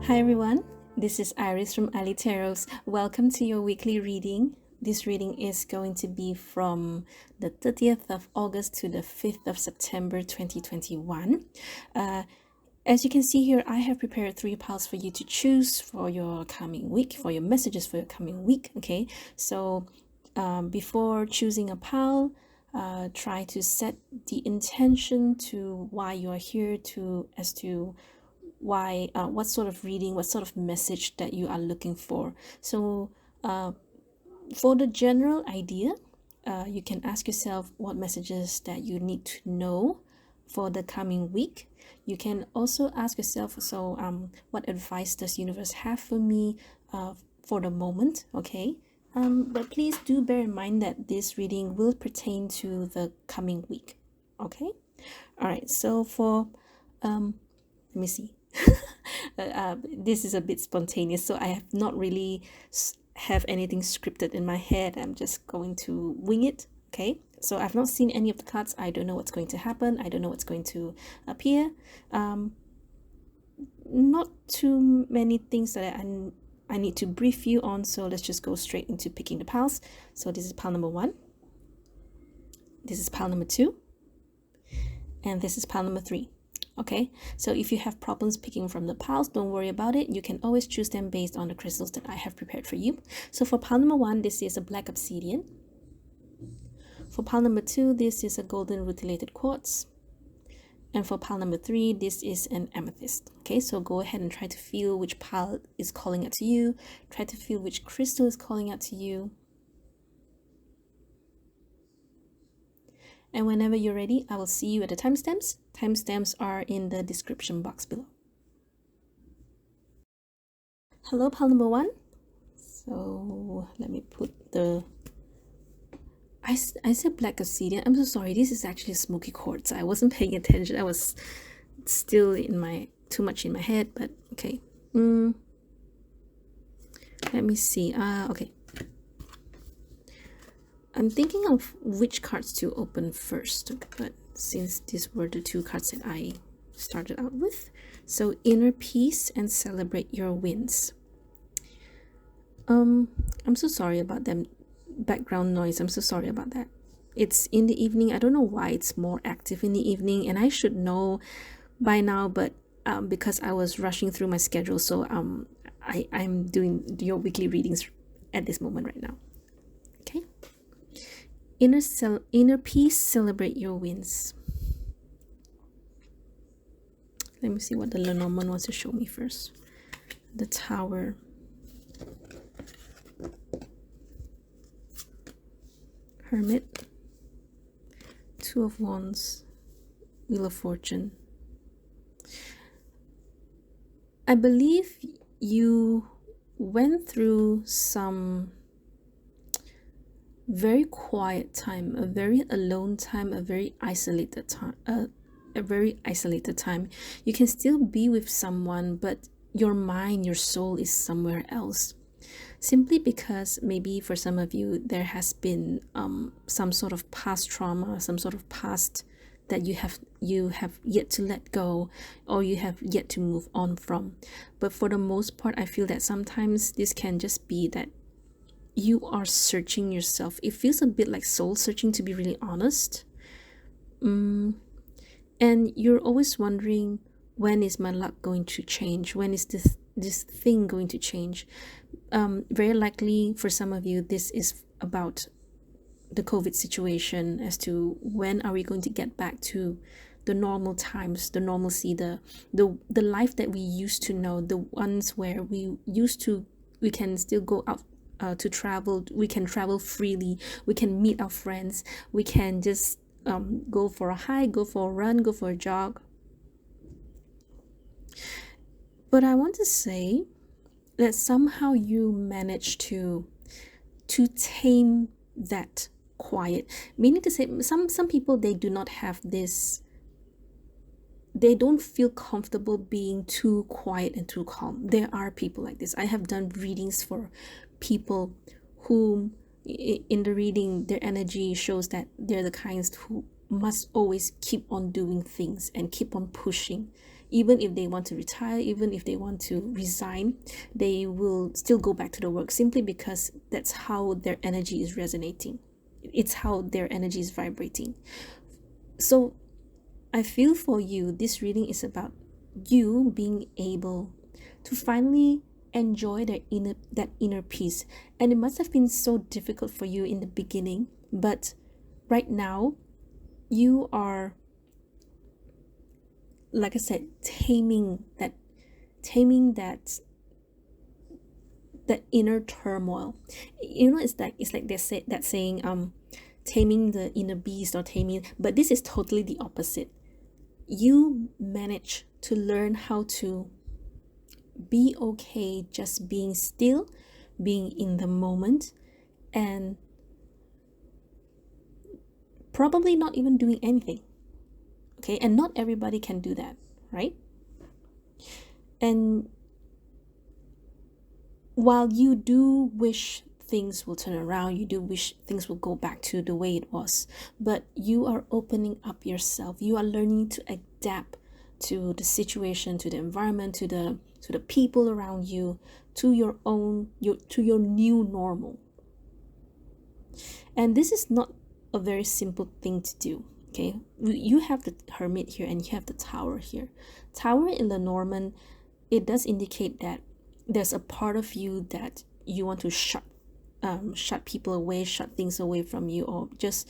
Hi everyone, this is Iris from ileetarots. Welcome to your weekly reading. This reading is going to be from the 30th of August to the 5th of September 2021. As you can see here, I have prepared 3 piles for you to choose for your coming week, for your messages for your coming week. Okay, so before choosing a pile, try to set the intention to why you are here, as to why, what sort of reading, what sort of message that you are looking for. So for the general idea, you can ask yourself what messages that you need to know for the coming week. You can also ask yourself, what advice does universe have for me for the moment? Okay, but please do bear in mind that this reading will pertain to the coming week. Okay, all right, so for let me see. This is a bit spontaneous, so I have not really have anything scripted in my head. I'm just going to wing it. Okay, so I've not seen any of the cards. I don't know what's going to happen. I don't know what's going to appear. Not too many things that I need to brief you on, so let's just go straight into picking the piles. So this is pile number 1, this is pile number 2, and this is pile number 3. Okay, so if you have problems picking from the piles, don't worry about it. You can always choose them based on the crystals that I have prepared for you. So for pile number 1, this is a black obsidian. For pile number 2, this is a golden rutilated quartz. And for pile number 3, this is an amethyst. Okay, so go ahead and try to feel which pile is calling out to you. Try to feel which crystal is calling out to you. And whenever you're ready, I will see you at the timestamps. Timestamps are in the description box below. Hello, pile number 1. So let me put the... I said black obsidian. I'm so sorry. This is actually smoky quartz. I wasn't paying attention. I was still too much in my head, but okay. Let me see. Okay. I'm thinking of which cards to open first, but since these were the 2 cards that I started out with. So inner peace and celebrate your wins. I'm so sorry about them background noise. I'm so sorry about that. It's in the evening. I don't know why it's more active in the evening, and I should know by now, but because I was rushing through my schedule, so I'm doing your weekly readings at this moment right now. Okay. Inner peace, celebrate your wins. Let me see what the Lenormand wants to show me first. The Tower. Hermit. 2 of Wands. Wheel of Fortune. I believe you went through some very quiet time, a very alone time, a very isolated time. You can still be with someone, but your mind, your soul is somewhere else. Simply because maybe for some of you there has been some sort of past trauma, some sort of past that you have yet to let go, or you have yet to move on from. But for the most part, I feel that sometimes this can just be that you are searching yourself. It feels a bit like soul searching, to be really honest. And you're always wondering, when is my luck going to change? When is this thing going to change? Very likely for some of you, this is about the COVID situation, as to when are we going to get back to the normal times, the normalcy, the life that we used to know, the ones where we can still go out to travel. We can travel freely. We can meet our friends. We can just go for a hike, go for a run, go for a jog. But I want to say that somehow you manage to tame that quiet. Meaning to say, some people, they do not have this, they don't feel comfortable being too quiet and too calm. There are people like this. I have done readings for people whom in the reading their energy shows that they're the kinds who must always keep on doing things and keep on pushing. Even if they want to retire, even if they want to resign, they will still go back to the work, simply because that's how their energy is resonating. It's how their energy is vibrating. So I feel for you, this reading is about you being able to finally enjoy that inner peace. And it must have been so difficult for you in the beginning, but right now you are, like I said, taming that inner turmoil. It's like they say that saying, taming the inner beast, or taming, but this is totally the opposite. You manage to learn how to be okay just being still, being in the moment, and probably not even doing anything. Okay, and not everybody can do that, right? And while you do wish things will turn around, you do wish things will go back to the way it was, but you are opening up yourself. You are learning to adapt to the situation, to the environment, to the people around you, to your new normal. And this is not a very simple thing to do. Okay, you have the Hermit here and you have the Tower here. Tower in the Norman, it does indicate that there's a part of you that you want to shut people away, shut things away from you, or just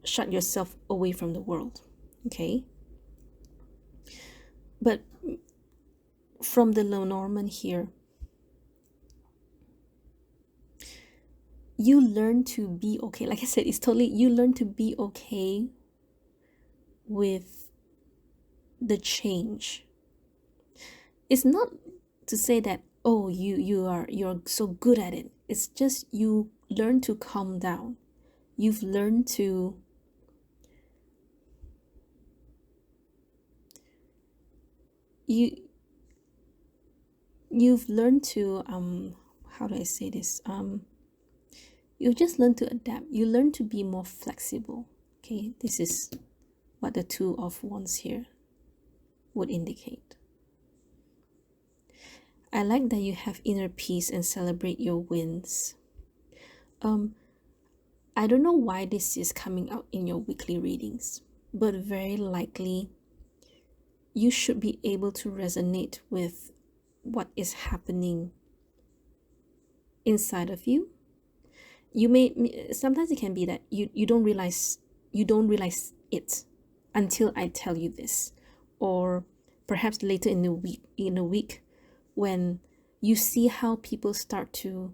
shut yourself away from the world. Okay, but from the Lenormand here, you learn to be okay. Like I said, it's totally, you learn to be okay with the change. It's not to say that, oh, you're so good at it. It's just you learn to calm down. You've learned to you've learned to how do I say this, you just learn to adapt. You learn to be more flexible. Okay, this is what the Two of Wands here would indicate. I like that you have inner peace and celebrate your wins. I don't know why this is coming out in your weekly readings, but very likely you should be able to resonate with what is happening inside of you. You may, sometimes it can be that you don't realize it until I tell you this, or perhaps later in a week when you see how people start to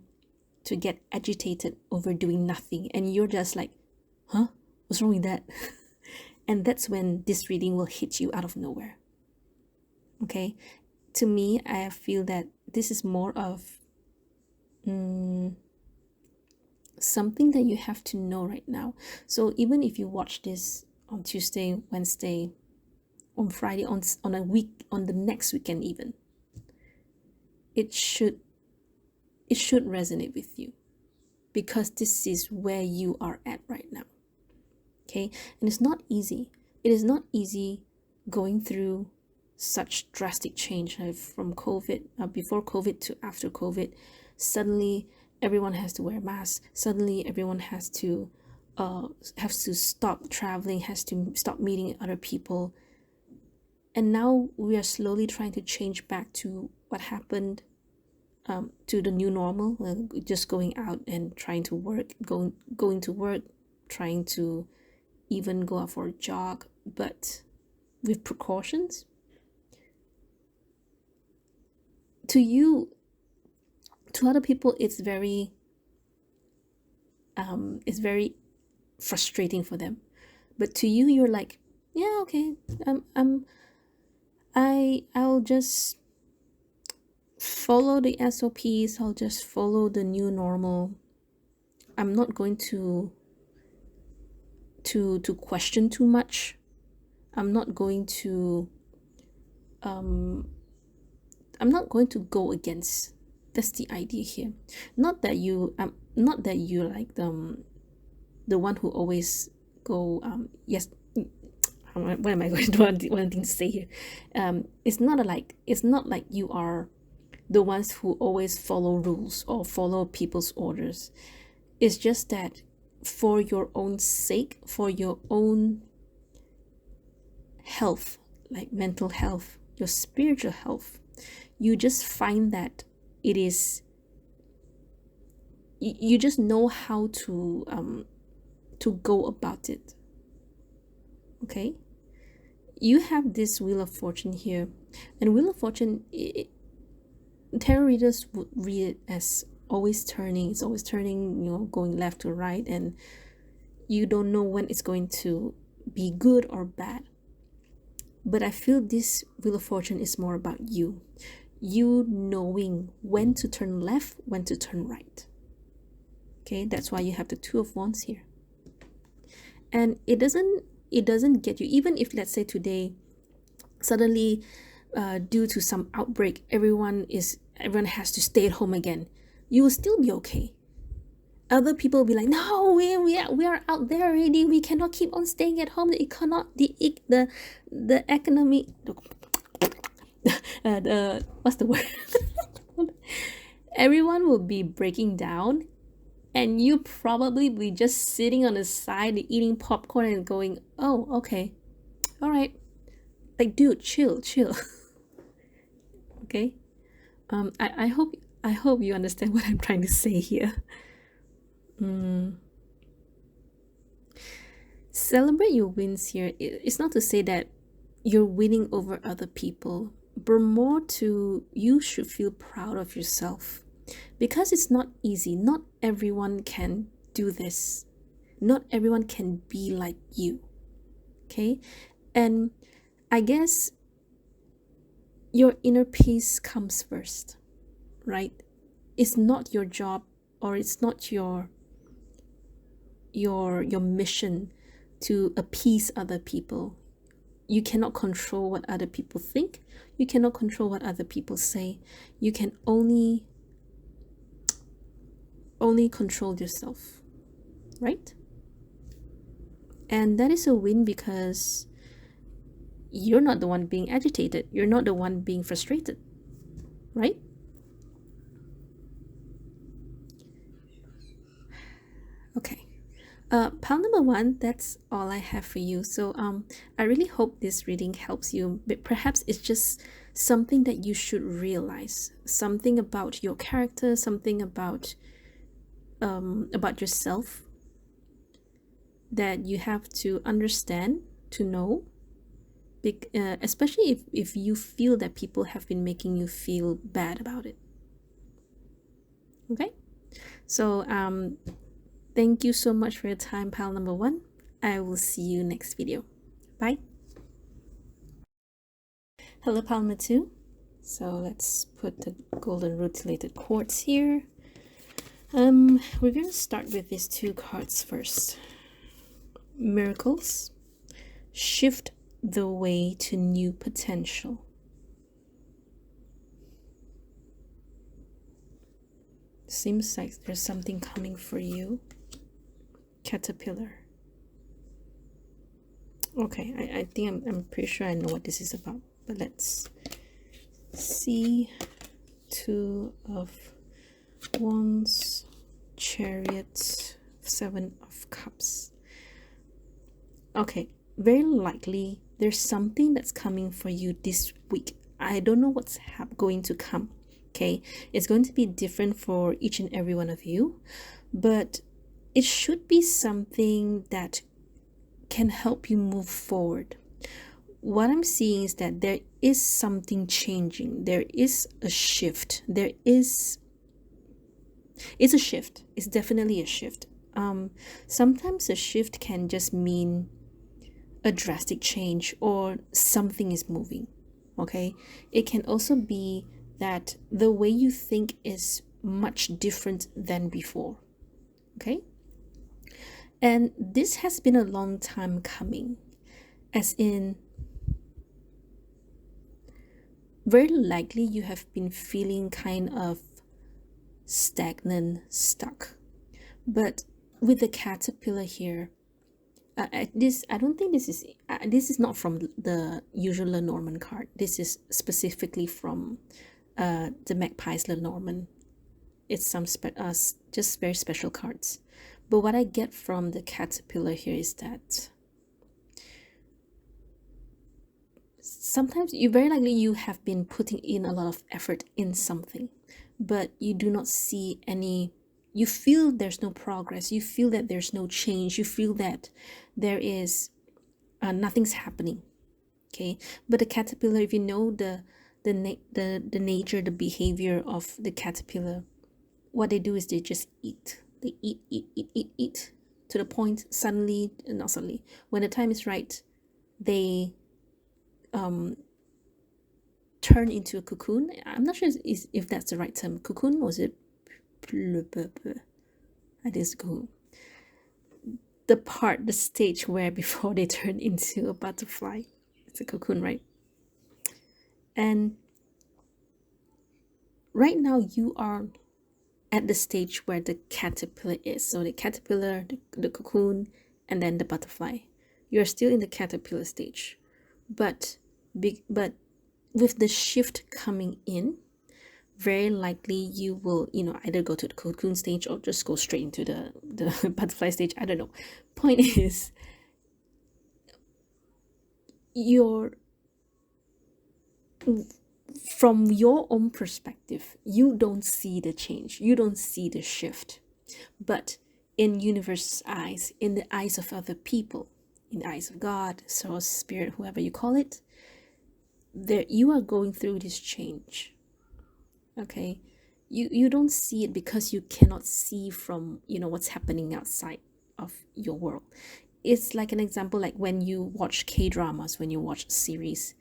get agitated over doing nothing, and you're just like, huh, what's wrong with that? And that's when this reading will hit you out of nowhere. Okay, to me, I feel that this is more of something that you have to know right now. So even if you watch this on Tuesday, Wednesday, on Friday, on a week, on the next weekend even, it should resonate with you, because this is where you are at right now. Okay, and it's not easy. It is not easy going through such drastic change, from COVID, before COVID to after COVID. Suddenly everyone has to wear masks. Suddenly everyone has to stop traveling, has to stop meeting other people. And now we are slowly trying to change back to what happened, to the new normal, just going out and trying to work, going to work, trying to even go out for a jog, but with precautions. To you, to other people, it's very frustrating for them, but to you, you're like, yeah, okay, I'll just follow the SOPs. I'll just follow the new normal. I'm not going to question too much. I'm not going to go against. That's the idea here. Not that you like the one who always go, yes, what am I going to wanting to say here? It's not like you are the ones who always follow rules or follow people's orders. It's just that for your own sake, for your own health, like mental health, your spiritual health, you just find that it is, you just know how to go about it. Okay, you have this Wheel of Fortune here, and Wheel of Fortune, tarot readers would read it as always turning. It's always turning, you know, going left to right, and you don't know when it's going to be good or bad. But I feel this Wheel of Fortune is more about you knowing when to turn left, when to turn right. Okay, that's why you have the Two of Wands here. And it doesn't get you, even if, let's say, today suddenly due to some outbreak, everyone has to stay at home again, you will still be okay. Other people will be like, no, we are out there already, we cannot keep on staying at home, the economy, what's the word? Everyone will be breaking down, and you probably be just sitting on the side eating popcorn and going, oh, okay, all right, like, dude, chill. Okay, I hope you understand what I'm trying to say here. Celebrate your wins here. It's not to say that you're winning over other people, but more to, you should feel proud of yourself, because it's not easy. Not everyone can do this. Not everyone can be like you. Okay, and I guess your inner peace comes first, right? It's not your job, or it's not your mission to appease other people. You cannot control what other people think. You cannot control what other people say. You can only control yourself, right? And that is a win, because you're not the one being agitated. You're not the one being frustrated, right? Okay. Pile number 1, that's all I have for you. So I really hope this reading helps you, but perhaps it's just something that you should realize, something about your character, something about yourself that you have to understand, to know, especially if you feel that people have been making you feel bad about it. Okay, so thank you so much for your time, pile number 1. I will see you next video. Bye. Hello, pile number 2. So let's put the golden rutilated quartz here. We're going to start with these 2 cards first. Miracles. Shift the way to new potential. Seems like there's something coming for you. Caterpillar. Okay, I think I'm pretty sure I know what this is about, but let's see. 2 of Wands, Chariot, 7 of Cups. Okay, very likely there's something that's coming for you this week. I don't know what's going to come. Okay, it's going to be different for each and every one of you, but it should be something that can help you move forward. What I'm seeing is that there is something changing. There is a shift. It's a shift. It's definitely a shift. Sometimes a shift can just mean a drastic change, or something is moving. Okay, it can also be that the way you think is much different than before. Okay, and this has been a long time coming, as in, very likely you have been feeling kind of stagnant, stuck. But with the caterpillar here, I don't think this is not from the usual Lenormand card. This is specifically from the Magpie's Lenormand. It's some just very special cards. But what I get from the caterpillar here is that sometimes you have been putting in a lot of effort in something, but you do not see any, you feel there's no progress, you feel that there's no change, you feel that there is nothing's happening. Okay, but the caterpillar, if you know the nature, the behavior of the caterpillar, what they do is they just eat. They eat to the point suddenly, not suddenly, when the time is right, they turn into a cocoon. I'm not sure if that's the right term. Cocoon, was it? I think it's cocoon. The stage where before they turn into a butterfly. It's a cocoon, right? And right now you are at the stage where the caterpillar is. So the caterpillar, the cocoon, and then the butterfly. You're still in the caterpillar stage. But with the shift coming in, very likely you will, either go to the cocoon stage or just go straight into the butterfly stage. I don't know. Point is, from your own perspective, you don't see the change, you don't see the shift. But in universe's eyes, in the eyes of other people, in the eyes of God, source, spirit, whoever you call it, there you are going through this change. Okay, you don't see it because you cannot see from what's happening outside of your world. It's like an example, like when you watch K-dramas, when you watch series,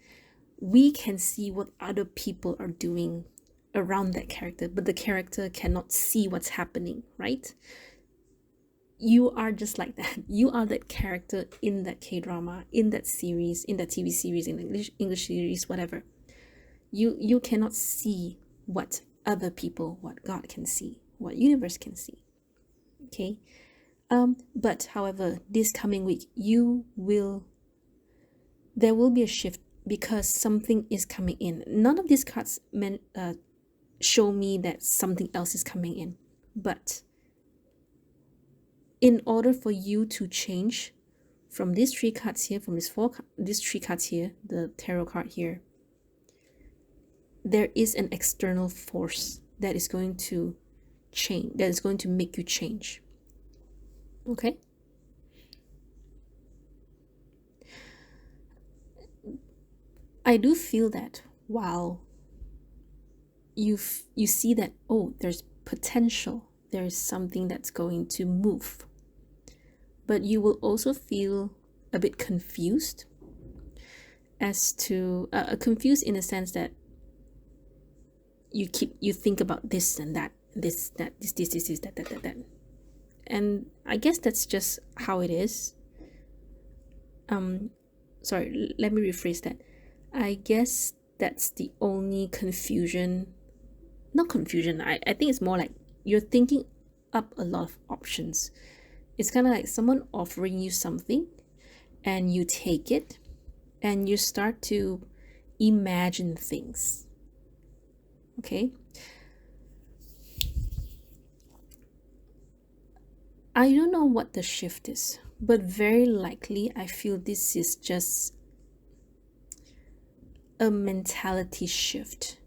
we can see what other people are doing around that character, but the character cannot see what's happening, right? You are just like that. You are that character in that K-drama, in that series, in that TV series, in English series, whatever. You cannot see what other people, what God can see, what universe can see. Okay? But however, this coming week, there will be a shift because something is coming in. None of these cards show me that something else is coming in. But in order for you to change from these three cards here, from these three cards here, the tarot card here, there is an external force that is going to change, that is going to make you change. Okay? I do feel that while you see that, oh, there's potential, there's something that's going to move, but you will also feel a bit confused as to confused in the sense that you think about this and that, this that and I guess that's just how it is. Sorry, let me rephrase that. I guess that's the only confusion. Not confusion, I think it's more like you're thinking up a lot of options. It's kind of like someone offering you something and you take it and you start to imagine things. Okay? I don't know what the shift is, but very likely I feel this is just a mentality shift.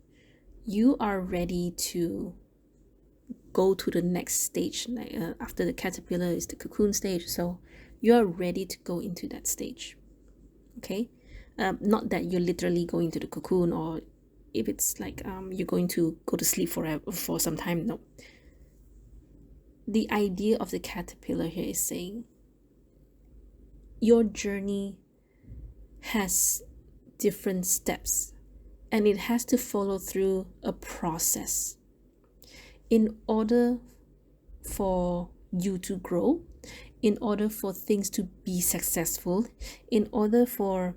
You are ready to go to the next stage. Like after the caterpillar is the cocoon stage, so you are ready to go into that stage. Okay, not that you're literally going to the cocoon, or if it's like you're going to go to sleep for some time. No, the idea of the caterpillar here is saying your journey has different steps and it has to follow through a process in order for you to grow, in order for things to be successful, in order for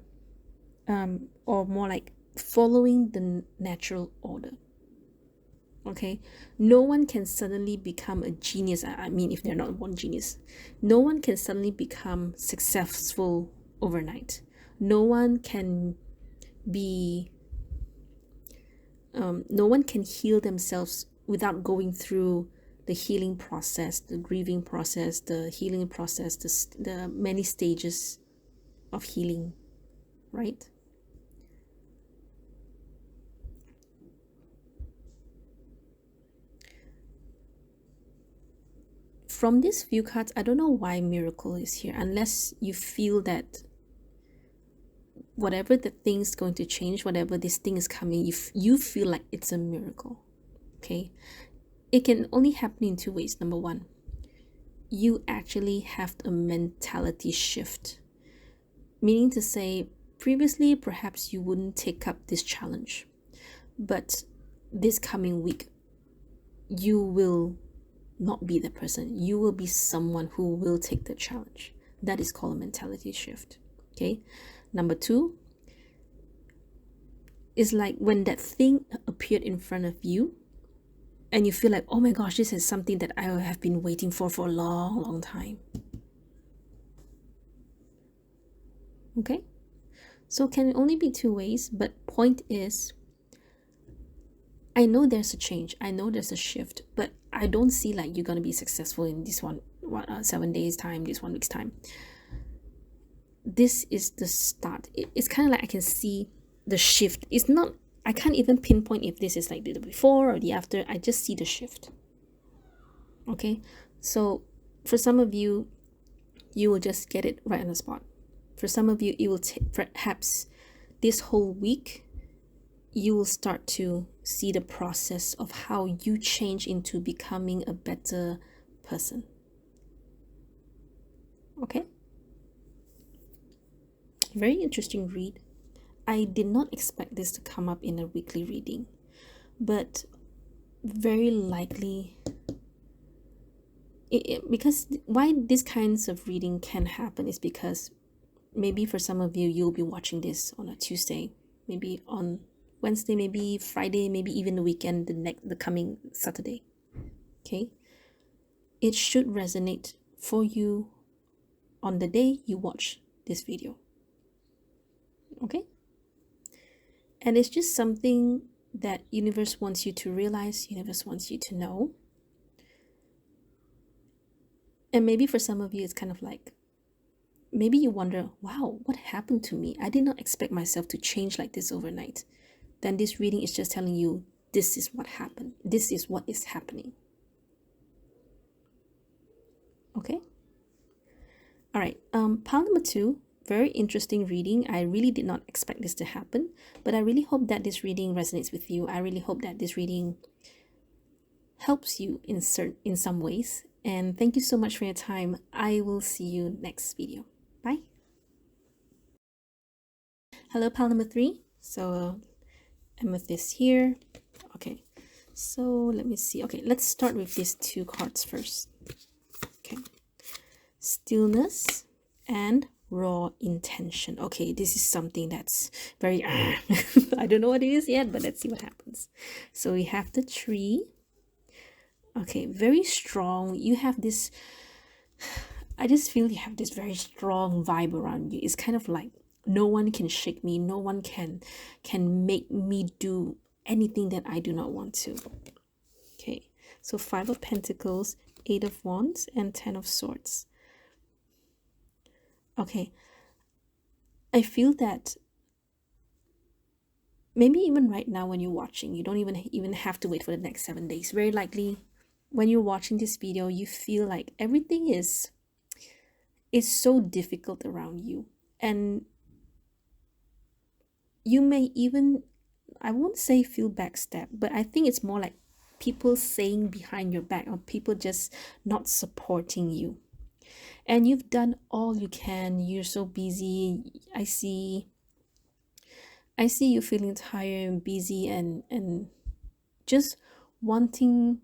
or more like following the natural order. Okay, no one can suddenly become a genius. I mean, if they're not born genius, no one can suddenly become successful overnight. No one can be no one can heal themselves without going through the healing process, the grieving process, the healing process, the many stages of healing, right? From these few cards, I don't know why miracle is here, unless you feel that whatever the thing's going to change, whatever this thing is coming, you feel like it's a miracle. Okay, it can only happen in two ways. Number one, you actually have a mentality shift, meaning to say, previously perhaps you wouldn't take up this challenge, but this coming week you will not be the person. You will be someone who will take the challenge. That is called a mentality shift. Okay, number two is like when that thing appeared in front of you and you feel like, oh my gosh, this is something that I have been waiting for a long time. Okay, so can only be two ways, but point is, I know there's a change, I know there's a shift, but I don't see like you're gonna be successful in this 7 days time, this 1 week's time. This is the start. It's kind of like I can see the shift. It's not, I can't even pinpoint if this is like the before or the after. I just see the shift. Okay, so for some of you, you will just get it right on the spot. For some of you, it will perhaps this whole week you will start to see the process of how you change into becoming a better person. Okay, very interesting read. I did not expect this to come up in a weekly reading, but very likely because why these kinds of reading can happen is because maybe for some of you, you'll be watching this on a Tuesday, maybe on Wednesday, maybe Friday, maybe even the weekend, the coming Saturday. Okay, it should resonate for you on the day you watch this video. Okay, and it's just something that universe wants you to realize, universe wants you to know. And maybe for some of you, it's kind of like, maybe you wonder, wow, what happened to me? I did not expect myself to change like this overnight. Then this reading is just telling you, this is what happened. This is what is happening. Okay? All right, pile number 2, very interesting reading. I really did not expect this to happen, but I really hope that this reading resonates with you. I really hope that this reading helps you in some ways. And thank you so much for your time. I will see you next video. Bye. Hello, pile number 3. So amethyst here. Okay, so let me see. Okay, let's start with these 2 cards first. Okay, stillness and raw intention. Okay, this is something that's very I don't know what it is yet, but let's see what happens. So we have the tree. Okay, very strong. You have this, I just feel you have this very strong vibe around you. It's kind of like no one can shake me, no one can make me do anything that I do not want to. Okay, so 5 of Pentacles, 8 of Wands, and 10 of Swords. Okay, I feel that maybe even right now when you're watching, you don't even have to wait for the next 7 days. Very likely when you're watching this video, you feel like everything is so difficult around you, and you may even, I won't say feel backstabbed, but I think it's more like people saying behind your back, or people just not supporting you. And you've done all you can. You're so busy. I see you feeling tired and busy, and just wanting,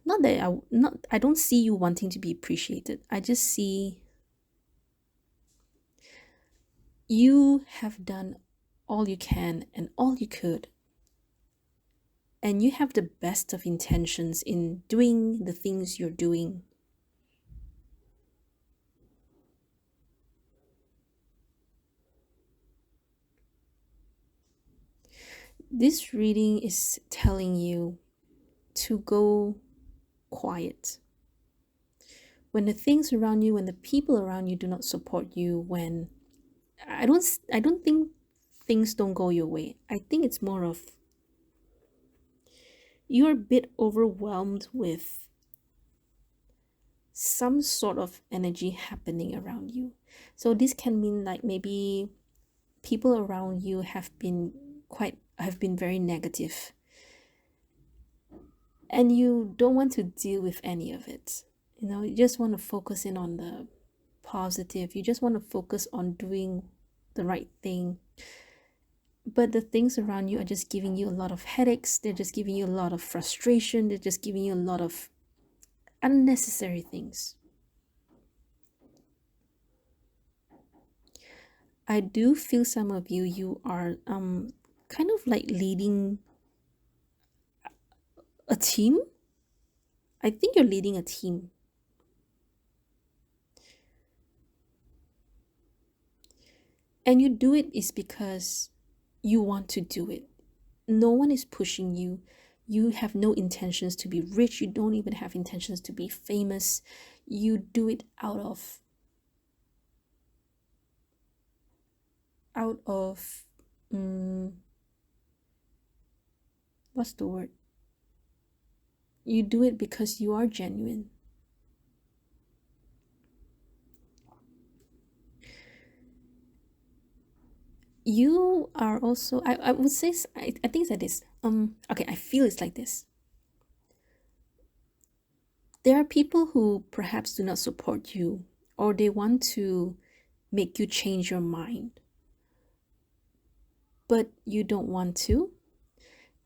not that I don't see you wanting to be appreciated. I just see you have done all you can and all you could and you have the best of intentions in doing the things you're doing. This reading is telling you to go quiet. When the things around you, when the people around you do not support you, when I don't think things don't go your way. I think it's more of you're a bit overwhelmed with some sort of energy happening around you. So this can mean like maybe people around you have been very negative, and you don't want to deal with any of it. You just want to focus in on the positive. You just want to focus on doing the right thing. But the things around you are just giving you a lot of headaches. They're just giving you a lot of frustration. They're just giving you a lot of unnecessary things. I do feel some of you are kind of like leading a team. I think you're leading a team. And you do it is because you want to do it. No one is pushing you. You have no intentions to be rich. You don't even have intentions to be famous. You do it out of mm, what's the word? You do it because you are genuine. You are also, I would say, I think it's like this. Okay, I feel it's like this. There are people who perhaps do not support you, or they want to make you change your mind, but you don't want to.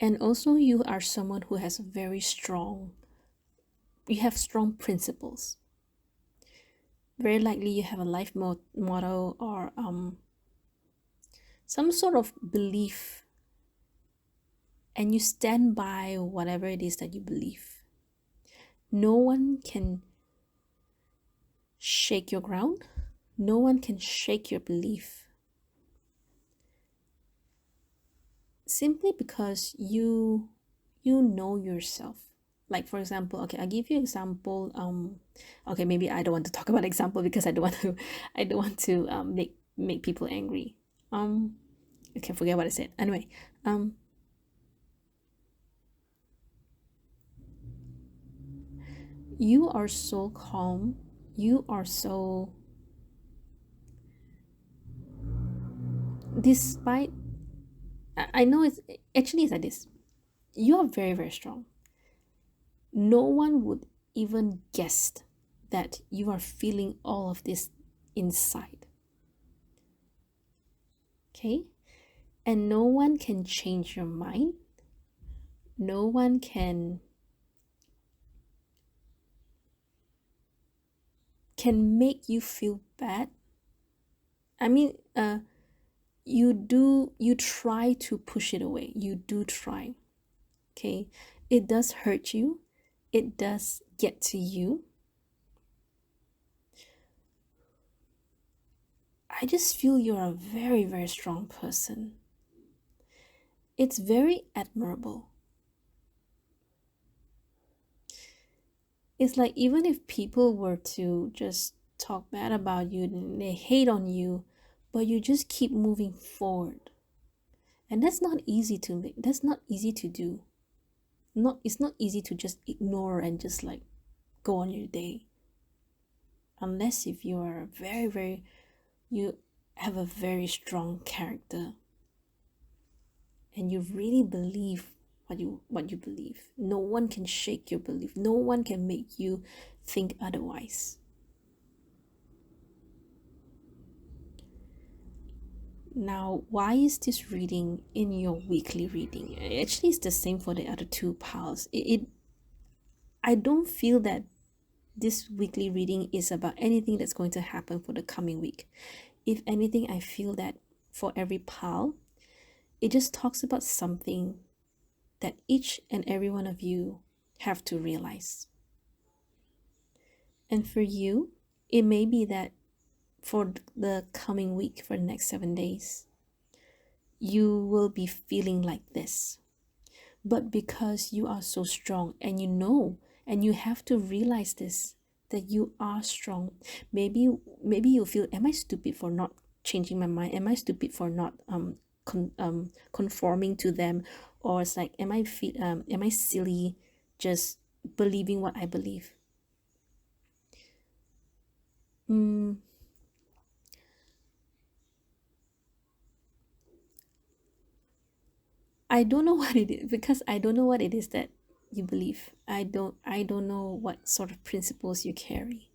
And also, you are someone who has you have strong principles. Very likely, you have a life motto or some sort of belief, and you stand by whatever it is that you believe. No one can shake your ground. No one can shake your belief. Simply because you know yourself. Like for example, okay, I'll give you example. Okay, maybe I don't want to talk about example because I don't want to make people angry. Okay, forget what I said. Anyway, you are so calm. You are so, despite, I know it's like this. You are very, very strong. No one would even guess that you are feeling all of this inside. Okay? And no one can change your mind. No one can make you feel bad. I mean, you try to push it away. You do try. Okay? It does hurt you. It does get to you. I just feel you're a very, very strong person. It's very admirable. It's like even if people were to just talk bad about you and they hate on you, but you just keep moving forward. And that's not easy to make. That's not easy to do. It's not easy to just ignore and just like go on your day. Unless if you are very, very, you have a very strong character and you really believe what you believe. No one can shake your belief. No one can make you think otherwise. Now, why is this reading in your weekly reading? Actually, it's the same for the other two piles. I don't feel that this weekly reading is about anything that's going to happen for the coming week. If anything, I feel that for every pile, it just talks about something that each and every one of you have to realize. And for you, it may be that for the coming week, for the next 7 days, you will be feeling like this. But because you are so strong and you know, and you have to realize this, that you are strong. Maybe you feel, am I stupid for not changing my mind? Am I stupid for not conforming to them? Or it's like, am I silly just believing what I believe? I don't know what it is, because I don't know what it is that you believe. I don't know what sort of principles you carry.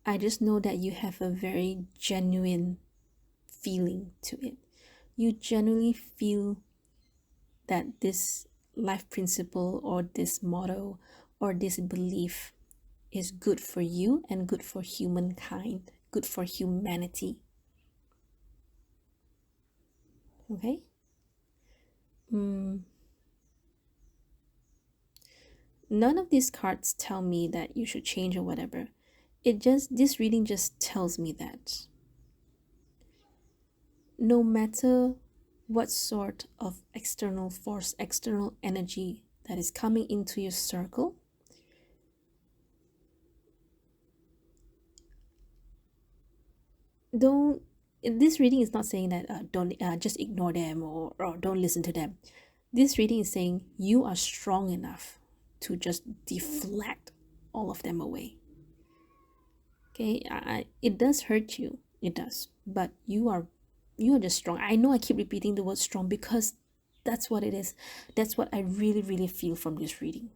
I just know that you have a very genuine feeling to it. You genuinely feel that this life principle or this motto or this belief is good for you and good for humankind, good for humanity. Okay? None of these cards tell me that you should change or whatever. This reading just tells me that no matter what sort of external force, external energy that is coming into your circle, don't this reading is not saying that don't just ignore them, or don't listen to them. This reading is saying you are strong enough to just deflect all of them away. Okay, it does hurt you, it does, but you are just strong. I know I keep repeating the word strong because that's what it is. That's what I really, really feel from this reading.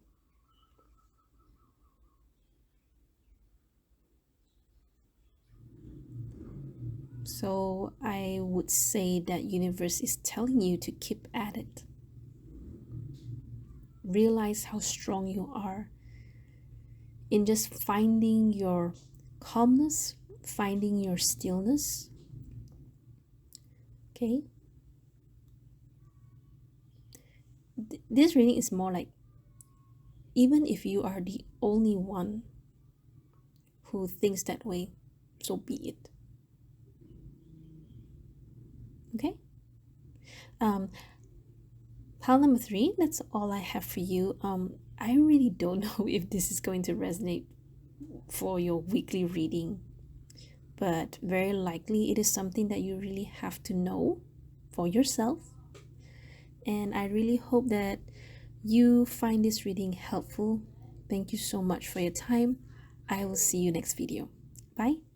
So I would say that universe is telling you to keep at it. Realize how strong you are in just finding your calmness, finding your stillness. Okay? This reading is more like, even if you are the only one who thinks that way, so be it. Okay? Pile number 3, that's all I have for you. I really don't know if this is going to resonate for your weekly reading, but very likely it is something that you really have to know for yourself. And I really hope that you find this reading helpful. Thank you so much for your time. I will see you next video. Bye.